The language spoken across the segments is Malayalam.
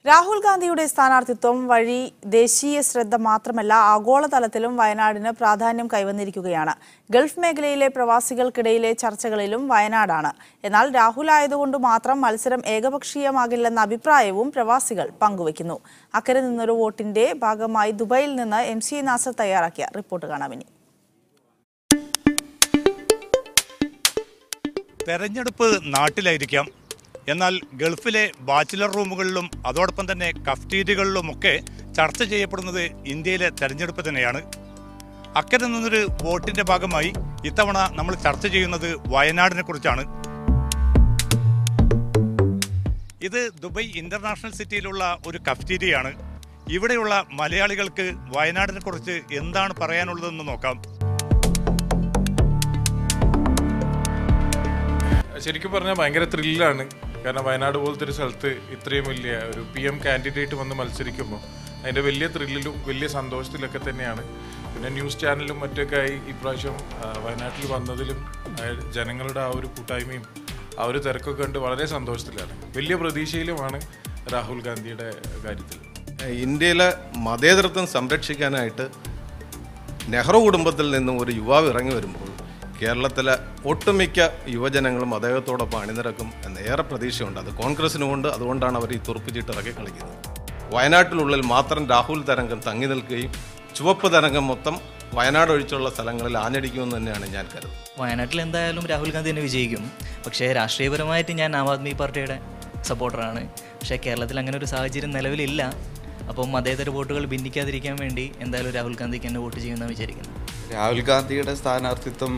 രാഹുൽ ഗാന്ധിയുടെ സ്ഥാനാർത്ഥിത്വം വഴി ദേശീയ ശ്രദ്ധ മാത്രമല്ല ആഗോളതലത്തിലും വയനാടിന് പ്രാധാന്യം കൈവന്നിരിക്കുകയാണ്. ഗൾഫ് മേഖലയിലെ പ്രവാസികൾക്കിടയിലെ ചർച്ചകളിലും വയനാടാണ്. എന്നാൽ രാഹുൽ ആയതുകൊണ്ട് മാത്രം മത്സരം ഏകപക്ഷീയമാകില്ലെന്ന അഭിപ്രായവും പ്രവാസികൾ പങ്കുവയ്ക്കുന്നു. അക്കരെ നിന്നൊരു വോട്ടിന്റെ ഭാഗമായി ദുബൈയിൽ നിന്ന് MC നാസർ തയ്യാറാക്കിയ റിപ്പോർട്ട് കാണാം. ഇനി തെരഞ്ഞെടുപ്പ് നാട്ടിലായിരിക്കാം, എന്നാൽ ഗൾഫിലെ ബാച്ചിലർ റൂമുകളിലും അതോടൊപ്പം തന്നെ കഫ്റ്റീരിയകളിലുമൊക്കെ ചർച്ച ചെയ്യപ്പെടുന്നത് ഇന്ത്യയിലെ തെരഞ്ഞെടുപ്പ് തന്നെയാണ്. അക്കരെ നിന്നൊരു വോട്ടിന്റെ ഭാഗമായി ഇത്തവണ നമ്മൾ ചർച്ച ചെയ്യുന്നത് വയനാടിനെ കുറിച്ചാണ്. ഇത് ദുബൈ ഇന്റർനാഷണൽ സിറ്റിയിലുള്ള ഒരു കഫ്റ്റീരിയയാണ്. ഇവിടെയുള്ള മലയാളികൾക്ക് വയനാടിനെ കുറിച്ച് എന്താണ് പറയാനുള്ളതെന്ന് നോക്കാം. ശരിക്കും പറഞ്ഞാൽ ഭയങ്കര ത്രില്ലാണ്. കാരണം വയനാട് പോലത്തെ ഒരു സ്ഥലത്ത് ഇത്രയും വലിയ ഒരു PM കാൻഡിഡേറ്റ് വന്ന് മത്സരിക്കുമ്പോൾ അതിൻ്റെ വലിയ ത്രില്ലിലും വലിയ സന്തോഷത്തിലൊക്കെ തന്നെയാണ്. പിന്നെ ന്യൂസ് ചാനലും മറ്റൊക്കെ ആയി ഇപ്രാവശ്യം വയനാട്ടിൽ വന്നതിലും ജനങ്ങളുടെ ആ ഒരു കൂട്ടായ്മയും ആ ഒരു തിരക്കൊക്കെ കണ്ട് വളരെ സന്തോഷത്തിലാണ്. വലിയ പ്രതീക്ഷയിലുമാണ് രാഹുൽ ഗാന്ധിയുടെ കാര്യത്തിൽ. ഇന്ത്യയിലെ മതേതരത്വം സംരക്ഷിക്കാനായിട്ട് നെഹ്റു കുടുംബത്തിൽ നിന്നും ഒരു യുവാവ് ഇറങ്ങി വരുമ്പോൾ കേരളത്തിലെ ഒട്ടുമിക്ക യുവജനങ്ങളും അദ്ദേഹത്തോടൊപ്പം അണിനിരക്കും എന്ന് ഏറെ പ്രതീക്ഷയുണ്ട്. അത് കോൺഗ്രസിനുമുണ്ട്. അതുകൊണ്ടാണ് അവർ ഈ തുറപ്പിച്ചിട്ട് ഇറക്കി കളിക്കുന്നത്. വയനാട്ടിനുള്ളിൽ മാത്രം രാഹുൽ തരംഗം തങ്ങി നിൽക്കുകയും ചുവപ്പ് തരംഗം മൊത്തം വയനാട് ഒഴിച്ചുള്ള സ്ഥലങ്ങളിൽ ആഞ്ഞടിക്കുമെന്ന് തന്നെയാണ് ഞാൻ കരുതുന്നത്. വയനാട്ടിൽ എന്തായാലും രാഹുൽ ഗാന്ധി തന്നെ വിജയിക്കും. പക്ഷേ രാഷ്ട്രീയപരമായിട്ട് ഞാൻ ആം ആദ്മി പാർട്ടിയുടെ സപ്പോർട്ടറാണ്. പക്ഷേ കേരളത്തിൽ അങ്ങനെ ഒരു സാഹചര്യം നിലവിലില്ല. അപ്പം മതേതര വോട്ടുകൾ ഭിന്നിക്കാതിരിക്കാൻ വേണ്ടി എന്തായാലും രാഹുൽ ഗാന്ധിക്ക് തന്നെ വോട്ട് ചെയ്യുമെന്നാണ് വിചാരിക്കുന്നത്. രാഹുൽ ഗാന്ധിയുടെ സ്ഥാനാർത്ഥിത്വം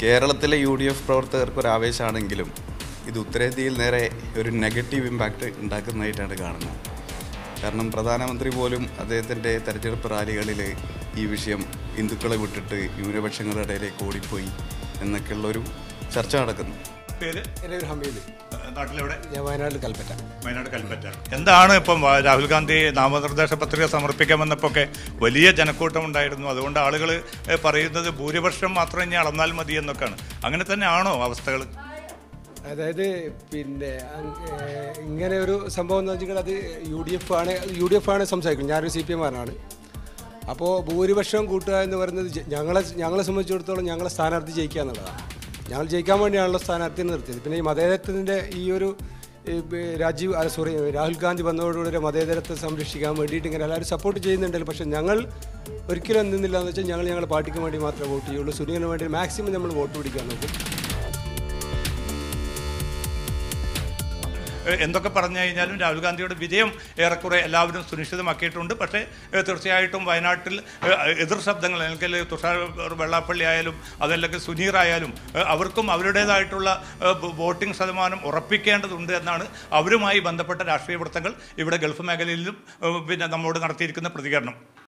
കേരളത്തിലെ UDF പ്രവർത്തകർക്ക് ഒരു ആവേശമാണെങ്കിലും ഇത് ഉത്തരേന്ത്യയിൽ നേരെ ഒരു നെഗറ്റീവ് ഇമ്പാക്റ്റ് ഉണ്ടാക്കുന്നതായിട്ടാണ് കാണുന്നത്. കാരണം പ്രധാനമന്ത്രി പോലും അദ്ദേഹത്തിൻ്റെ തെരഞ്ഞെടുപ്പ് റാലികളിൽ ഈ വിഷയം ഹിന്ദുക്കളെ വിട്ടിട്ട് ന്യൂനപക്ഷങ്ങളുടെ ഇടയിലേക്ക് ഓടിപ്പോയി എന്നൊക്കെയുള്ളൊരു ചർച്ച നടക്കുന്നു. വയനാട് കൽപ്പറ്റ. എന്താണ് ഇപ്പം രാഹുൽ ഗാന്ധി നാമനിർദ്ദേശ പത്രിക സമർപ്പിക്കാമെന്നപ്പോൾ വലിയ ജനക്കൂട്ടം ഉണ്ടായിരുന്നു. അതുകൊണ്ട് ആളുകൾ പറയുന്നത് ഭൂരിപക്ഷം മാത്രം ഇനി അളന്നാൽ മതി എന്നൊക്കെയാണ്. അങ്ങനെ തന്നെ ആണോ അവസ്ഥകൾ? അതായത് പിന്നെ ഇങ്ങനെ ഒരു സംഭവം എന്ന് വെച്ചാൽ അത് UDF ആണ് സംസാരിക്കുന്നത്. ഞാനൊരു CPM കാരനാണ്. അപ്പോൾ ഭൂരിപക്ഷം കൂട്ടുക എന്ന് പറയുന്നത് ഞങ്ങളെ സംബന്ധിച്ചിടത്തോളം ഞങ്ങളെ സ്ഥാനാർത്ഥി ജയിക്കുക എന്നുള്ളതാണ്. ഞങ്ങൾ ജയിക്കാൻ വേണ്ടിയാണല്ലോ സ്ഥാനാർത്ഥിയെ നിർത്തിയത്. പിന്നെ ഈ മതേതരത്തിൻ്റെ ഈ ഒരു രാഹുൽ ഗാന്ധി വന്നതോടുകൂടി മതേതരത്തെ സംരക്ഷിക്കാൻ വേണ്ടിയിട്ട് ഇങ്ങനെ എല്ലാവരും സപ്പോർട്ട് ചെയ്യുന്നുണ്ടല്ലോ. പക്ഷേ ഞങ്ങൾ ഒരിക്കലും എന്തെന്നില്ല എന്ന് വെച്ചാൽ ഞങ്ങളുടെ പാർട്ടിക്ക് വേണ്ടി മാത്രമേ വോട്ട് ചെയ്യുള്ളൂ. സുനിലിന് വേണ്ടി മാക്സിമം നമ്മൾ വോട്ട് പിടിക്കാൻ നോക്കും. എന്തൊക്കെ പറഞ്ഞു കഴിഞ്ഞാലും രാഹുൽ ഗാന്ധിയുടെ വിജയം ഏറെക്കുറെ എല്ലാവരും സുനിശ്ചിതമാക്കിയിട്ടുണ്ട്. പക്ഷേ തീർച്ചയായിട്ടും വയനാട്ടിൽ എതിർ ശബ്ദങ്ങൾ, അല്ലെങ്കിൽ തുഷാർ വെള്ളാപ്പള്ളി ആയാലും അതല്ലെങ്കിൽ സുനീർ ആയാലും അവർക്കും അവരുടേതായിട്ടുള്ള വോട്ടിംഗ് ശതമാനം ഉറപ്പിക്കേണ്ടതുണ്ട് എന്നാണ് അവരുമായി ബന്ധപ്പെട്ട രാഷ്ട്രീയ വൃത്തങ്ങൾ ഇവിടെ ഗൾഫ് മേഖലയിലും പിന്നെ നമ്മോട് നടത്തിയിരിക്കുന്ന പ്രതികരണം.